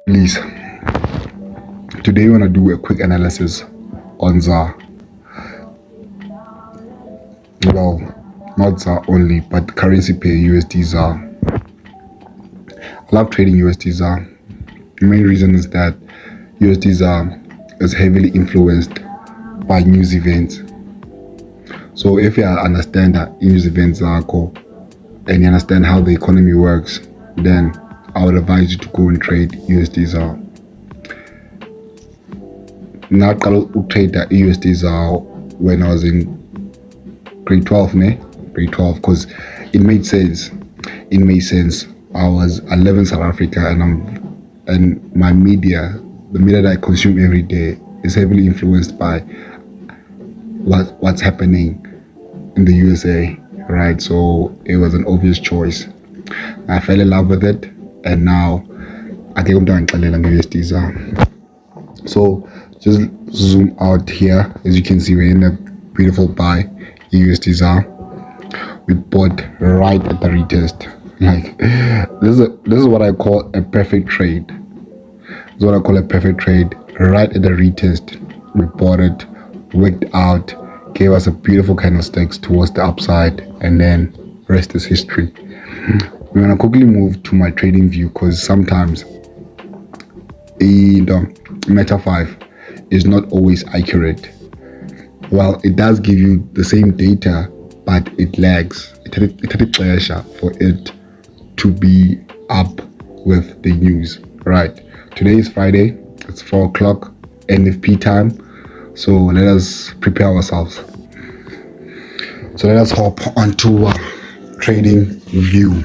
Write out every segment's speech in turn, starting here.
Please, today we want to do a quick analysis on ZAR. Well, not ZAR only, but currency pair USDZAR. I love trading USDZAR. The main reason is that USDZAR is heavily influenced by news events. So if you understand that news events are cool and you understand how the economy works, then I would advise you to go and trade USDZAR. Now I trade that USDZAR when I was in grade 12, because it made sense. I was 11 South Africa, and my media, the media that I consume every day, is heavily influenced by what's happening in the USA, right? So it was an obvious choice. I fell in love with it, and now I can go down and USDZAR. So just zoom out here. As you can see, we're in a beautiful buy USDZAR. We bought right at the retest. Like this is what I call a perfect trade. This is what I call a perfect trade. Right at the retest, we bought it, worked out, gave us a beautiful candlesticks towards the upside, and then rest is history. We're gonna quickly move to my trading view, because sometimes the Meta 5 is not always accurate. Well, it does give you the same data, but it lags. It had a pressure for it to be up with the news. Right. Today is Friday. It's 4 o'clock NFP time. So let us prepare ourselves. So let us hop onto trading view.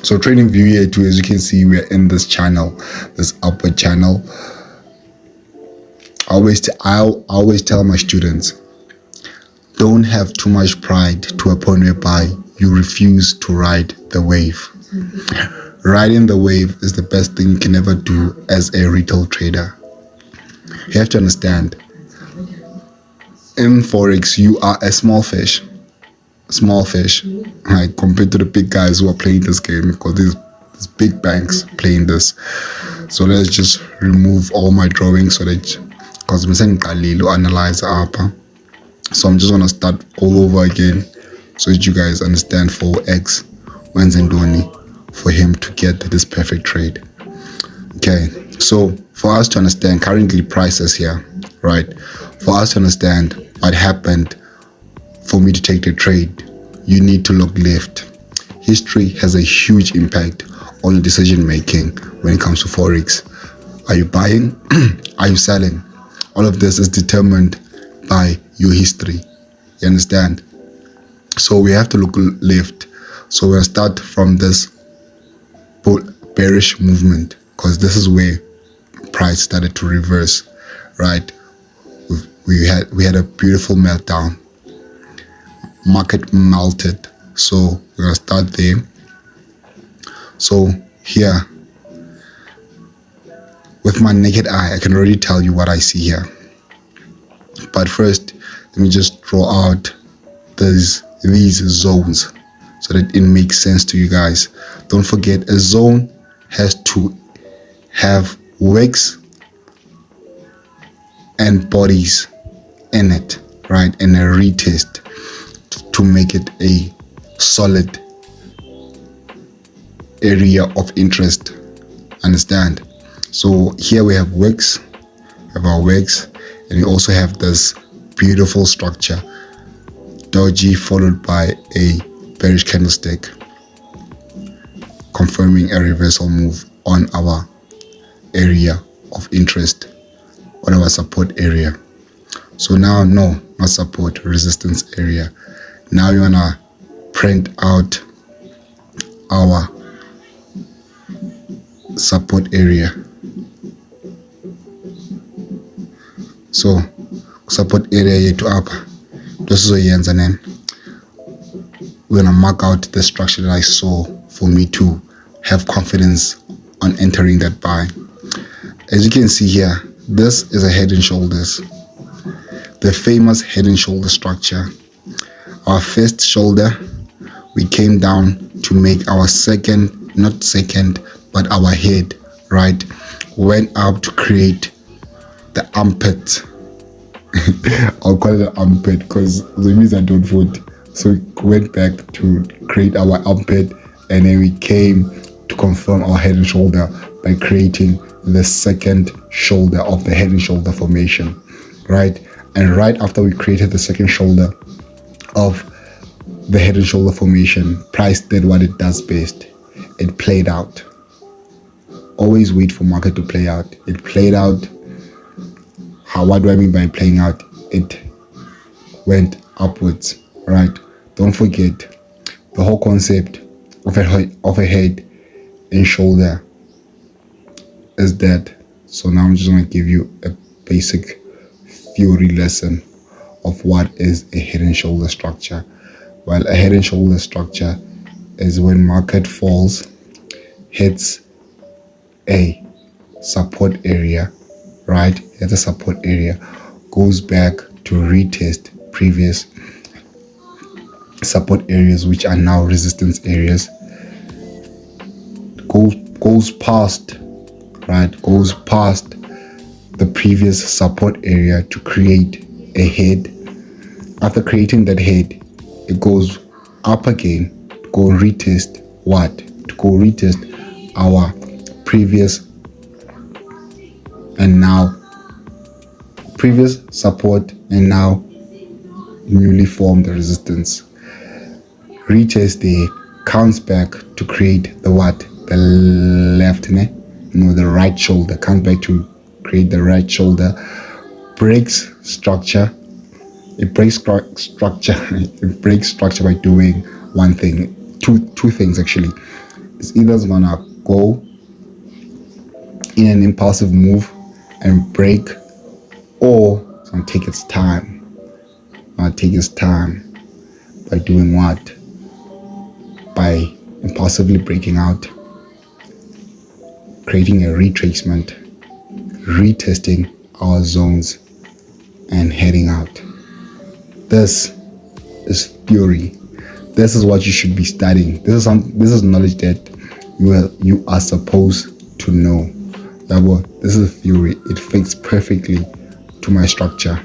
So trading view here too, as you can see, we're in this channel, this upward channel. I always tell my students, don't have too much pride to a point whereby you refuse to ride the wave. Riding the wave is the best thing you can ever do as a retail trader. You have to understand, in Forex, you are a small fish, right, compared to the big guys who are playing this game, because these big banks playing this. So let's just remove all my drawings, so that, because I'm saying analyze up. So I'm just gonna start all over again, so that you guys understand for X Wenzendoni, for him to get this perfect trade. Okay, so for us to understand currently prices here, right? For us to understand what happened for me to take the trade, you need to look left. History has a huge impact on your decision making when it comes to Forex. Are you buying? Are you selling? All of this is determined by your history. You understand? So we have to look left. So we'll start from this bearish movement, because this is where price started to reverse, right? We had a beautiful meltdown. Market melted. So we're gonna start there. So here, with my naked eye, I can already tell you what I see here. But first, let me just draw out these zones so that it makes sense to you guys. Don't forget, a zone has to have wicks and bodies in it, right? And a retest to make it a solid area of interest. Understand? So here we have wicks, and we also have this beautiful structure, doji followed by a bearish candlestick, confirming a reversal move on our area of interest, on our support area. So now, no, not support, resistance area. Now you wanna print out our support area. So support area to up. This is a yenza name. We're gonna mark out the structure that I saw for me to have confidence on entering that buy. As you can see here, this is a head and shoulders, the famous head and shoulder structure. Our first shoulder we came down to make our but our head, right? Went up to create the armpit. I'll call it an armpit because it means I don't vote. So we went back to create our armpit, and then we came to confirm our head and shoulder by creating the second shoulder of the head and shoulder formation, right? And right after we created the second shoulder of the head and shoulder formation, price did what it does best. It played out. Always wait for market to play out. It played out. What do I mean by playing out? It went upwards, right? Don't forget the whole concept of a head and shoulder is that. So now I'm just going to give you a basic theory lesson of what is a head and shoulder structure. Well, a head and shoulder structure is when market falls, hits a support area, right? Hits a support area, goes back to retest previous support areas, which are now resistance areas, goes past, right? Goes past the previous support area to create a head. After creating that head, it goes up again to go retest what? To go retest our previous support and now newly formed resistance. Retest there, counts back to create the what? The left, the right shoulder. Comes back to create the right shoulder. Breaks structure. It breaks structure. It breaks structure by doing one thing, two things actually. It's either gonna go in an impulsive move and break, or it's gonna take its time. Take its time by doing what? By impulsively breaking out, creating a retracement, retesting our zones, and heading out. This is theory. This is what you should be studying. This is knowledge that you are supposed to know. This is theory. It fits perfectly to my structure,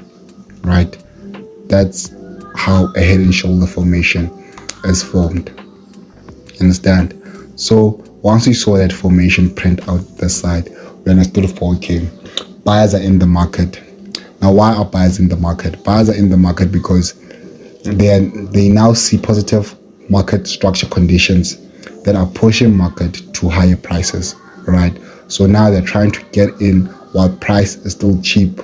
right? That's how a head and shoulder formation is formed. Understand? So once we saw that formation print out this side, we understood the fall came. Buyers are in the market. Now, why are buyers in the market? Buyers are in the market because they now see positive market structure conditions that are pushing market to higher prices, right? So now they're trying to get in while price is still cheap,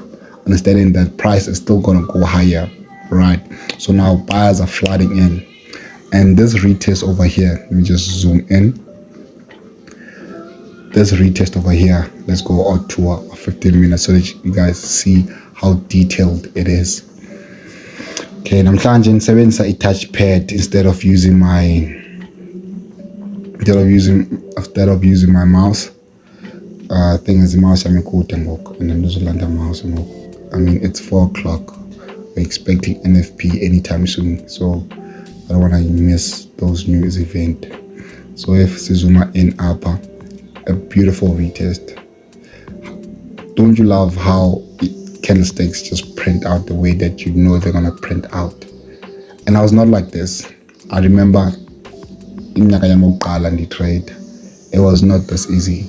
understanding that price is still going to go higher, right? So now buyers are flooding in. And this retest over here, let me just zoom in. This retest over here, let's go out to 15 minutes so that you guys see how detailed it is. Okay, namhlanje ngisebenzisa i-touch pad instead of using my mouse. Thing is, mouse yami kude ngoku, and then ndizolanda mouse ngoku. I mean, it's 4 o'clock. We're expecting NFP anytime soon, so I don't want to miss those news event. So if Sizuma in upper, a beautiful retest. Don't you love how candlesticks just print out the way that you know they're gonna print out? And I was not like this. I remember in the trade, it was not this easy.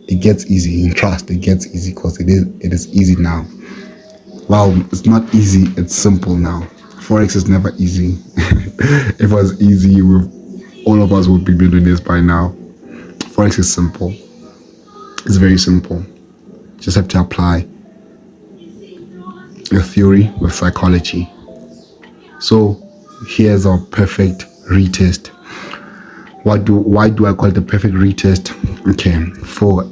It gets easy, in trust, it gets easy because it is easy now. Wow, it's not easy, it's simple now. Forex is never easy. If it was easy, all of us would be millionaires by now. Forex is simple. It's very simple. Just have to apply your theory with psychology. So here's our perfect retest. Why do I call it the perfect retest? Okay, for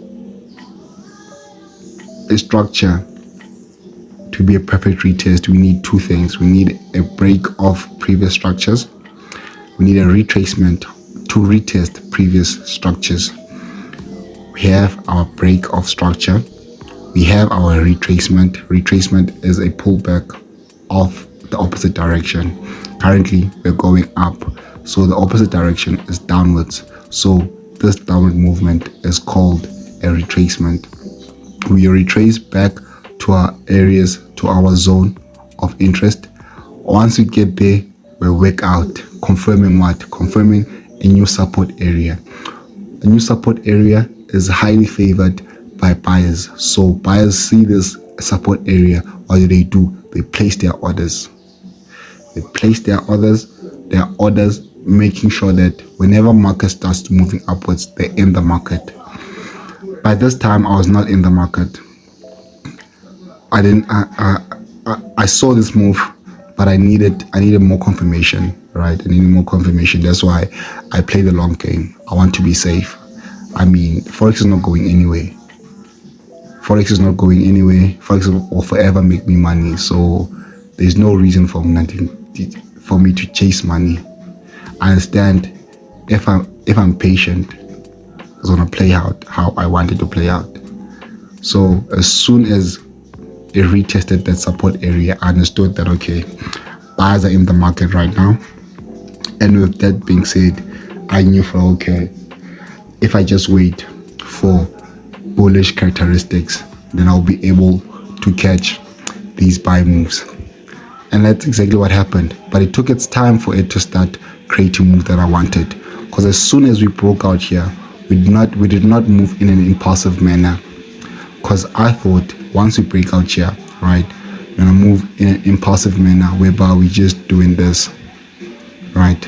a structure to be a perfect retest, we need two things. We need a break of previous structures. We need a retracement to retest previous structures. We have our break of structure. We have our retracement. Retracement is a pullback of the opposite direction. Currently, we're going up. So the opposite direction is downwards. So this downward movement is called a retracement. We retrace back to our areas, to our zone of interest. Once we get there, we work out, confirming what? Confirming a new support area. A new support area is highly favored by buyers. So buyers see this support area. What do? They place their orders. They place their orders, making sure that whenever market starts moving upwards, they're in the market. By this time, I was not in the market. I saw this move, but I needed more confirmation, right? I needed more confirmation. That's why I play the long game. I want to be safe. I mean, Forex is not going anywhere. Forex will forever make me money. So there's no reason for me to chase money. I understand if I'm patient, it's gonna play out how I want it to play out. So as soon as it retested that support area, I understood that okay, buyers are in the market right now. And with that being said, I knew for okay, if I just wait for bullish characteristics, then I'll be able to catch these buy moves. And that's exactly what happened. But it took its time for it to start creating moves that I wanted. Because as soon as we broke out here, we did not move in an impulsive manner. Because I thought once we break out here, right, we're gonna move in an impulsive manner whereby we're just doing this, right?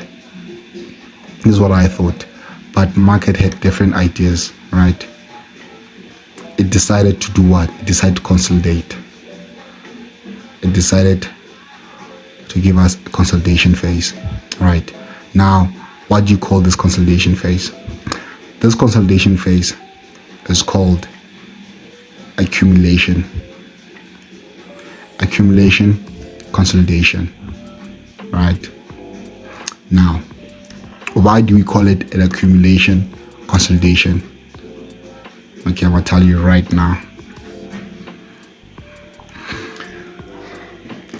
This is what I thought. But market had different ideas, right? It decided to do what? It decided to consolidate. It decided to give us a consolidation phase, right? Now, what do you call this consolidation phase? This consolidation phase is called accumulation. Accumulation, consolidation, right? Now, why do we call it an accumulation, consolidation? Okay, I'm gonna tell you right now.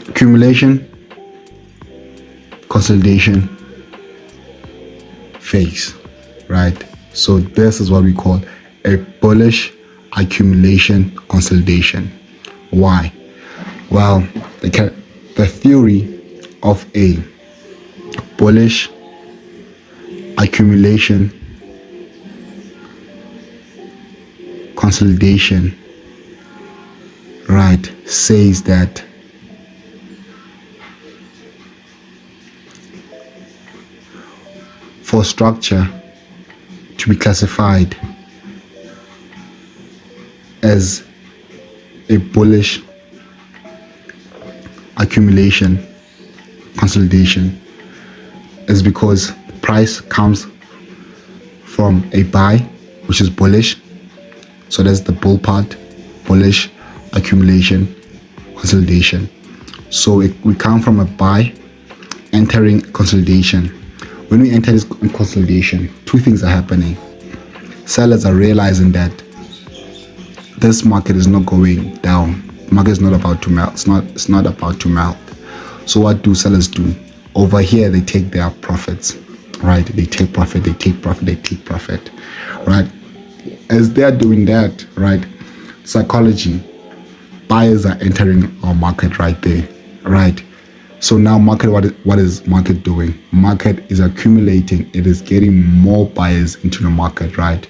Accumulation, consolidation phase, right? So this is what we call a bullish accumulation consolidation. Why? Well, the theory of a bullish accumulation consolidation, right, says that for structure to be classified as a bullish accumulation consolidation is because the price comes from a buy, which is bullish. So that's the bull part, bullish accumulation consolidation. So we come from a buy entering consolidation. When we enter this consolidation, two things are happening. Sellers are realizing that this market is not going down. The market is not about to melt. It's not about to melt. So what do sellers do? Over here, they take their profits, right? They take profit, right? As they're doing that, right? Psychology, buyers are entering our market right there, right? So now market, what is market doing? Market is accumulating. It is getting more buyers into the market, right?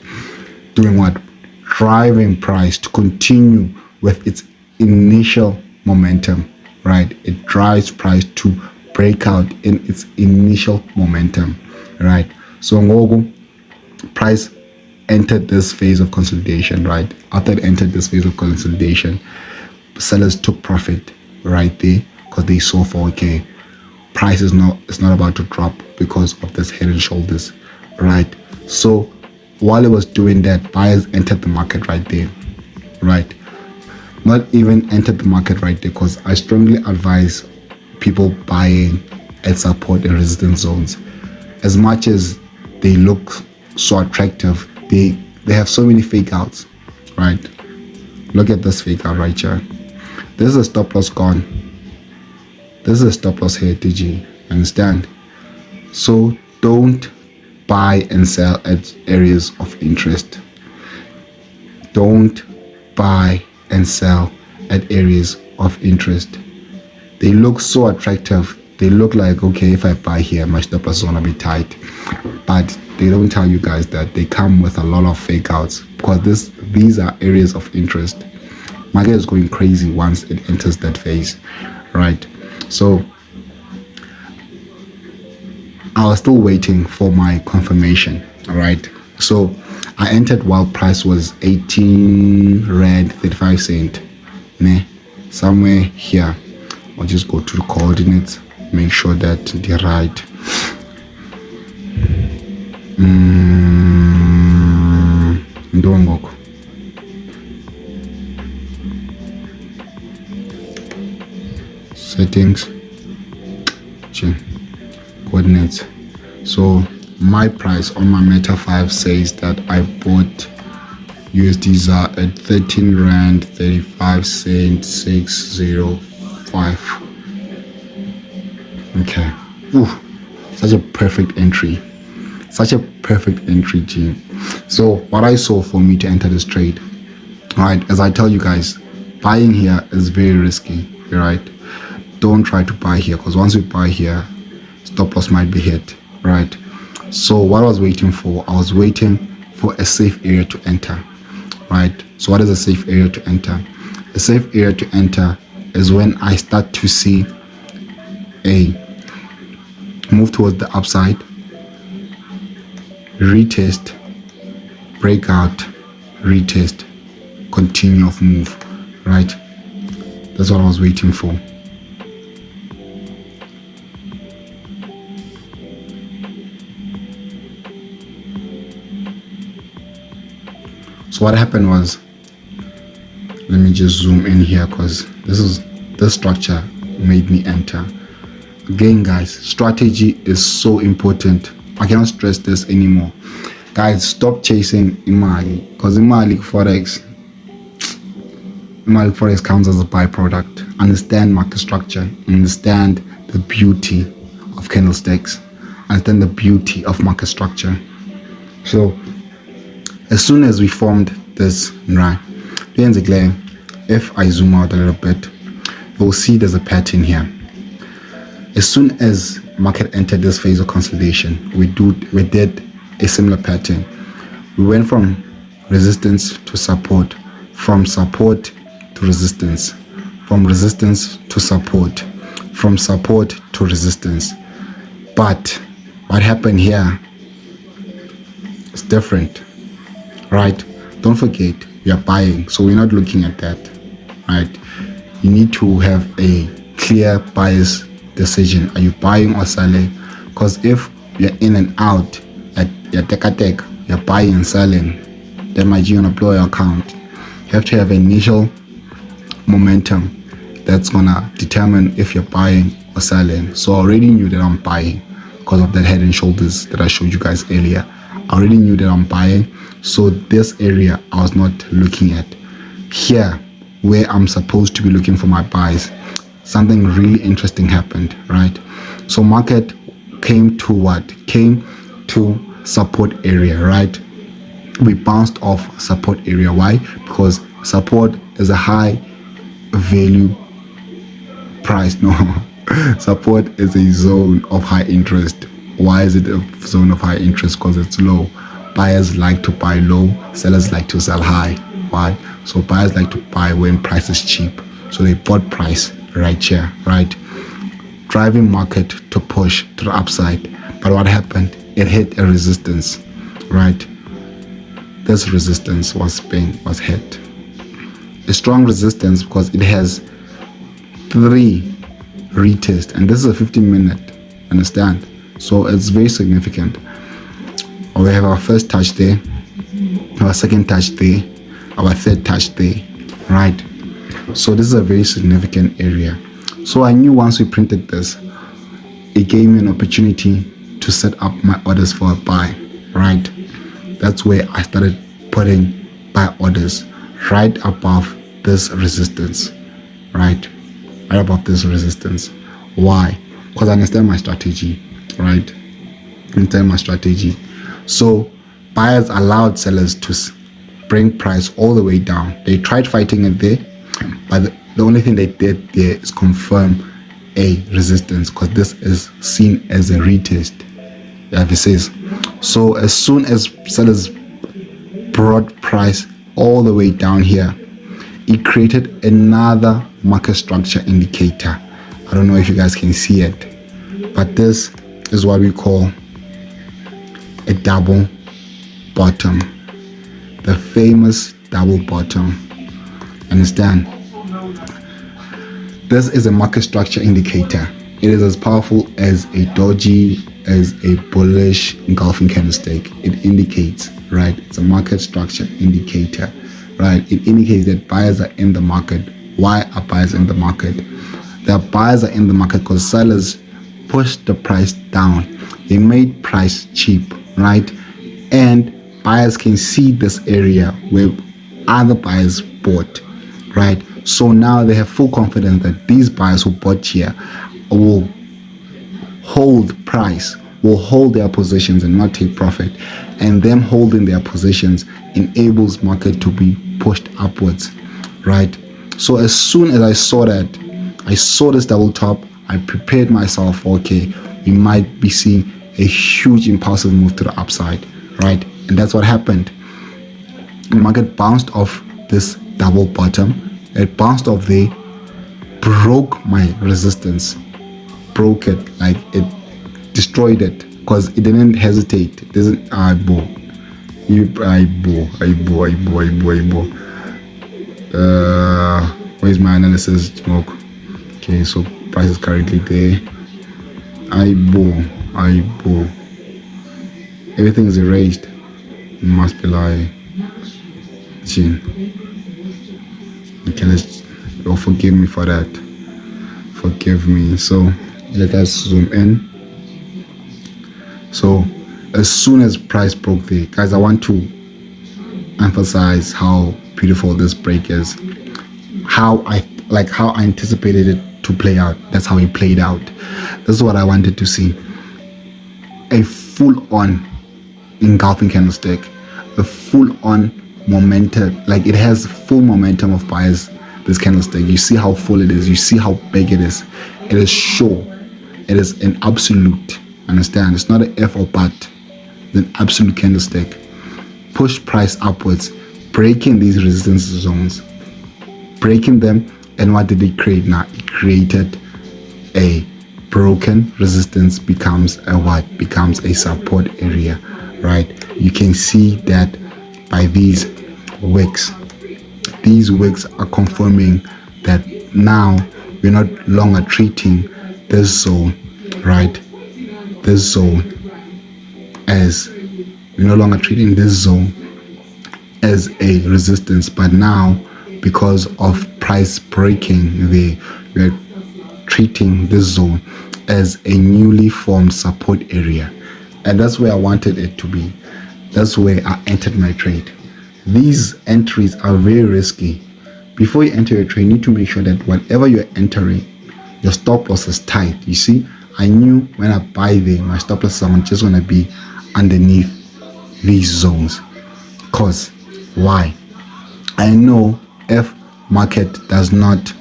Doing what? Driving price to continue with its initial momentum, right? It drives price to break out in its initial momentum, right? So ngoku, price entered this phase of consolidation, right? After it entered this phase of consolidation, sellers took profit right there because they saw for okay, price is not about to drop because of this head and shoulders, right? So while it was doing that, buyers entered the market right there, right? Not even entered the market right there, because I strongly advise people buying at support and resistance zones. As much as they look so attractive, they have so many fake outs, right? Look at this fake out right here. This is a stop loss gone. This is a stop loss here, DG. Understand? So don't buy and sell at areas of interest. Don't buy and sell at areas of interest. They look so attractive. They look like, okay, if I buy here, my stop loss is gonna be tight. But they don't tell you guys that they come with a lot of fake outs, because these are areas of interest. Market is going crazy once it enters that phase, right? So I was still waiting for my confirmation, all right? So I entered while price was 18 rand 35 cent, somewhere here. I'll just go to the coordinates, make sure that they're right. Don't work. Settings, coordinates. So my price on my Meta 5 says that I bought USDZAR at 13 rand 35 cent 605. Okay. Ooh, such a perfect entry. Such a perfect entry, team. So what I saw for me to enter this trade, all right, as I tell you guys, buying here is very risky, right? Don't try to buy here, because once you buy here, stop loss might be hit, right? So what I was waiting for, I was waiting for a safe area to enter, right? So what is a safe area to enter? A safe area to enter is when I start to see a move towards the upside, retest, breakout, retest, continue of move, right? That's what I was waiting for. So what happened was, let me just zoom in here, because this structure made me enter. Again, guys, strategy is so important. I cannot stress this anymore. Guys, stop chasing imali, because imali forex comes as a byproduct. Understand market structure, understand the beauty of candlesticks, understand the beauty of market structure. So as soon as we formed this, right, if I zoom out a little bit, you'll see there's a pattern here. As soon as market entered this phase of consolidation, we did a similar pattern. We went from resistance to support, from support to resistance, from resistance to support, from support to resistance. But what happened here is different, right? Don't forget, we are buying, so we're not looking at that, right? You need to have a clear buyer's decision. Are you buying or selling? Because if you're in and out at your tech, you're buying and selling, then my G on a blow your account. You have to have initial momentum that's gonna determine if you're buying or selling. So I already knew that I'm buying because of that head and shoulders that I showed you guys earlier. I already knew that I'm buying. So this area I was not looking at. Here, where I'm supposed to be looking for my buys, something really interesting happened, right? So market came to what? Came to support area, right? We bounced off support area. Why? Because support is a high value price. No, support is a zone of high interest. Why is it a zone of high interest? Because it's low. Buyers like to buy low, sellers like to sell high. Why? So buyers like to buy when price is cheap. So they bought price right here, right? Driving market to push to the upside. But what happened? It hit a resistance, right? This resistance was hit. A strong resistance because it has 3 retests, and this is a 15-minute, understand? So it's very significant. We have our first touch there, our second touch there, our third touch there, right? So this is a very significant area. So I knew once we printed this, it gave me an opportunity to set up my orders for a buy, right? That's where I started putting buy orders right above this resistance, right? Right above this resistance. Why? Because I understand my strategy, right? in terms of strategy. So buyers allowed sellers to bring price all the way down. They tried fighting it there, but the only thing they did there is confirm a resistance, because this is seen as a retest. It says. So as soon as sellers brought price all the way down here, it created another market structure indicator. I don't know if you guys can see it, but this is what we call a double bottom, the famous double bottom. Understand? This is a market structure indicator. It is as powerful as a doji, as a bullish engulfing candlestick. It indicates, right? It's a market structure indicator, right? It indicates that buyers are in the market. Why are buyers in the market? The buyers are in the market because sellers pushed the price down. They made price cheap, right? And buyers can see this area where other buyers bought, right? So now they have full confidence that these buyers who bought here will hold price, will hold their positions and not take profit. And them holding their positions enables market to be pushed upwards, right? So as soon as I saw that, I saw this double top, I prepared myself, okay, we might be seeing a huge impulsive move to the upside, right? And that's what happened. The market bounced off this double bottom. It bounced off there, broke my resistance, broke it, like it destroyed it, because it didn't hesitate. It doesn't, where's my analysis smoke? Okay, so price is currently there. Everything is erased. It must be like okay, forgive me for that. Forgive me. So let us zoom in. So as soon as price broke there, guys, I want to emphasize how beautiful this break is. How I anticipated it to play out. That's how it played out. This is what I wanted to see. A full-on engulfing candlestick, a full-on momentum, like it has full momentum of buyers. This candlestick, you see how full it is, you see how big it is. It is sure, it is an absolute. Understand? It's not an if or but. It's an absolute candlestick. Push price upwards, breaking these resistance zones, breaking them. And what did it create now? It created a broken resistance, becomes a what? Becomes a support area, right? You can see that by these wicks. These wicks are confirming that now we're not longer treating this zone, right? This zone as, we're no longer treating this zone as a resistance, but now because of price breaking there, we're treating this zone as a newly formed support area. And that's where I wanted it to be. That's where I entered my trade. These entries are very risky. Before you enter your trade, you need to make sure that whatever you're entering, your stop loss is tight. You see, I knew when I buy there, my stop loss is just going to be underneath these zones. Cause why? I know if market does not,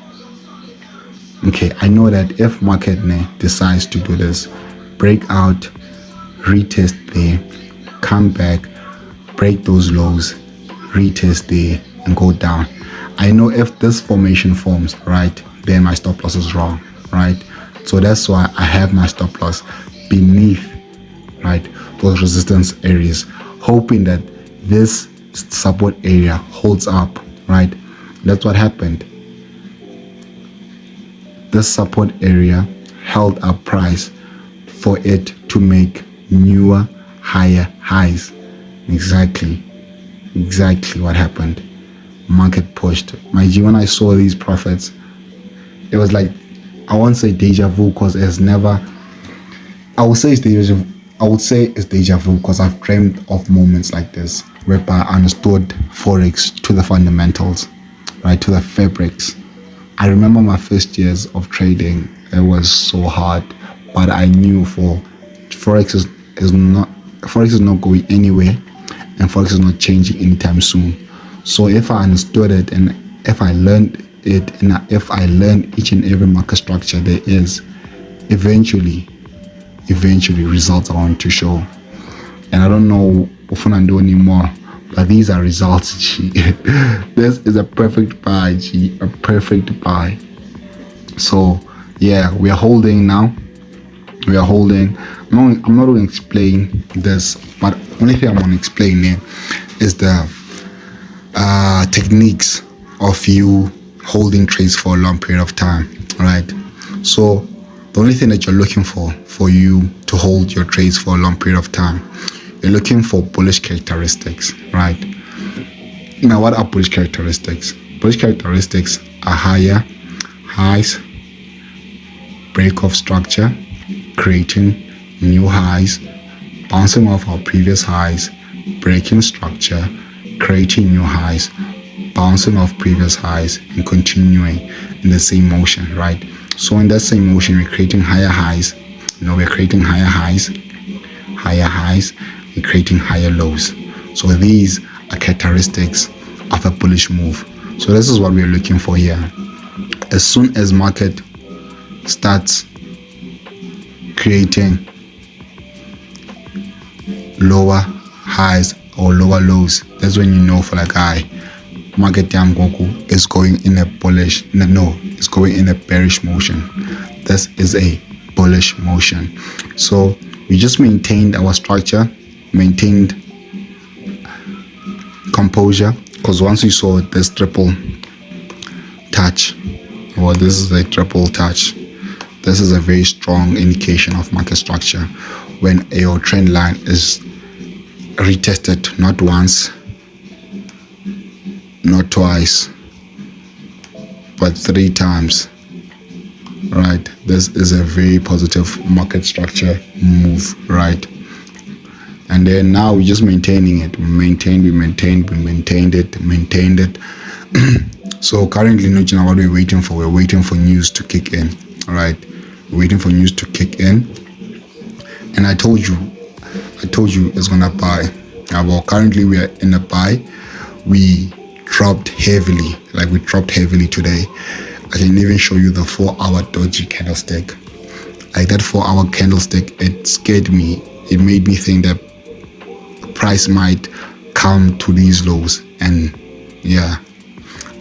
okay, I know that if market decides to do this, break out, retest there, come back, break those lows, retest there, and go down. I know if this formation forms, right, then my stop loss is wrong, right? So that's why I have my stop loss beneath, right, those resistance areas, hoping that this support area holds up, right? That's what happened. This support area held up price for it to make newer, higher highs. Exactly what happened. Market pushed. My G, when I saw these profits, it was like, I won't say deja vu because it's never, I would say it's deja vu because I've dreamed of moments like this whereby I understood Forex to the fundamentals, right, to the fabrics. I remember my first years of trading, it was so hard, but I knew Forex is not going anywhere, and forex is not changing anytime soon. So if I understood it, and if I learned it, and if I learned each and every market structure there is, eventually results are going to show. And I don't know if I do anymore, but these are results. This is a perfect buy, a perfect buy. So yeah, we are holding now. We are holding. I'm not going to explain this, but only thing I'm going to explain here is the techniques of you holding trades for a long period of time, right? So the only thing that you're looking for you to hold your trades for a long period of time, you're looking for bullish characteristics, right? Now, what are bullish characteristics? Bullish characteristics are higher highs, break of structure, creating new highs, bouncing off our previous highs, breaking structure, creating new highs, bouncing off previous highs, and continuing in the same motion, right? So in that same motion, we're creating higher highs. We're creating higher highs, we're creating higher lows. So these are characteristics of a bullish move. So this is what we're looking for here. As soon as market starts creating lower highs or lower lows, that's when you know for like market Goku is going in a bullish, it's going in a bearish motion. This is a bullish motion. So we just maintained our structure, maintained composure, because once we saw this triple touch, or this is a triple touch, this is a very strong indication of market structure when your trend line is retested not once, not twice, but 3 times, right? This is a very positive market structure move, right? And then now we're just maintaining it. We maintained it. So currently, what we're waiting for? We're waiting for news to kick in, right? We're waiting for news to kick in. And I told you it's gonna buy. Well, currently we are in a buy. We dropped heavily today. I can even show you the 4-hour doji candlestick. Like that 4-hour candlestick, it scared me. It made me think that the price might come to these lows, and yeah,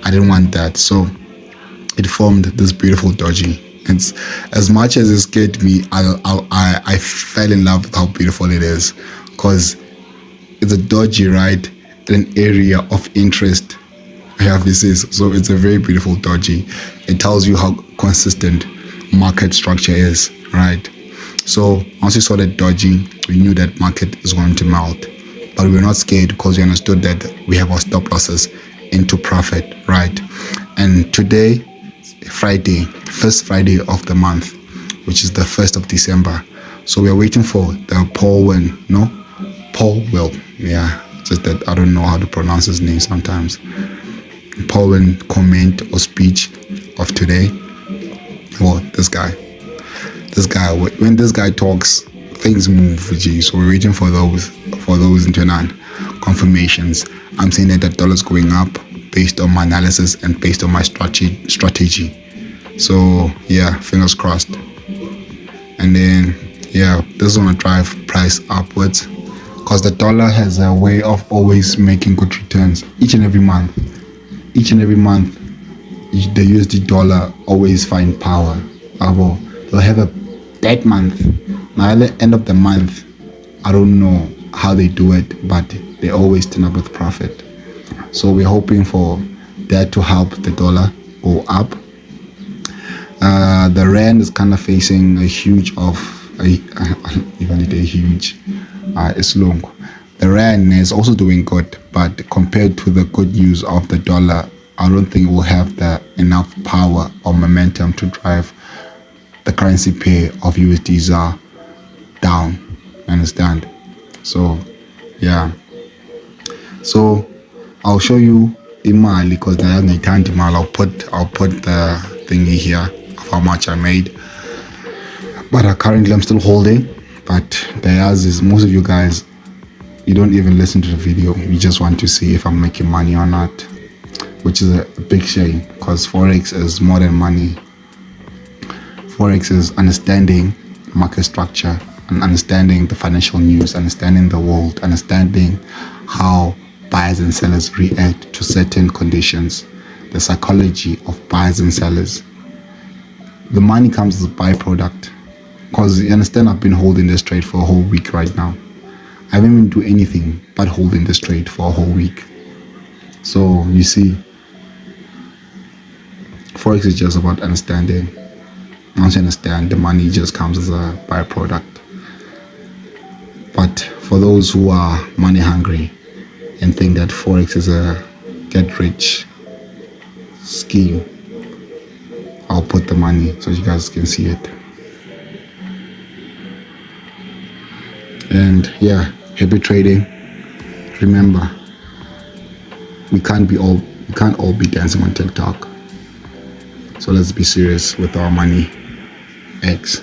I didn't want that. So it formed this beautiful doji. And as much as it scared me, I fell in love with how beautiful it is, because it's a doji, right, in an area of interest. This is so it's a very beautiful doji. It tells you how consistent market structure is, right? So once we saw that doji, we knew that market is going to melt, but we were not scared because we understood that we have our stop losses into profit, right? And today, Friday, first Friday of the month, which is the 1st of December. So we are waiting for the Paul Will, yeah, just that I don't know how to pronounce his name sometimes. Mholweni comment or speech of today. Well, this guy, when this guy talks, things move, G. So we're waiting for those into confirmations. I'm saying that the dollar's going up based on my analysis and based on my strategy. So yeah, fingers crossed. And then yeah, this is gonna drive price upwards, because the dollar has a way of always making good returns each and every month. The USD dollar always find power. They'll have a bad month. Now at the end of the month, I don't know how they do it, but they always turn up with profit. So we're hoping for that to help the dollar go up. The rand is kind of facing a huge it's long. The rand is also doing good, but compared to the good news of the dollar, I don't think it will have the enough power or momentum to drive the currency pair of USDZAR down. Understand? So yeah. So I'll show you imali, because I'll put the thingy here of how much I made. But currently I'm still holding. But the ours is most of you guys, you don't even listen to the video. You just want to see if I'm making money or not, which is a big shame, because Forex is more than money. Forex is understanding market structure and understanding the financial news, understanding the world, understanding how buyers and sellers react to certain conditions, the psychology of buyers and sellers. The money comes as a byproduct, because you understand I've been holding this trade for a whole week right now. I haven't even do anything but holding this trade for a whole week. So you see, Forex is just about understanding. Once you understand, the money just comes as a byproduct. But for those who are money hungry and think that Forex is a get rich scheme, I'll put the money so you guys can see it. And yeah, happy trading. Remember, we can't all be dancing on TikTok. So let's be serious with our money. X.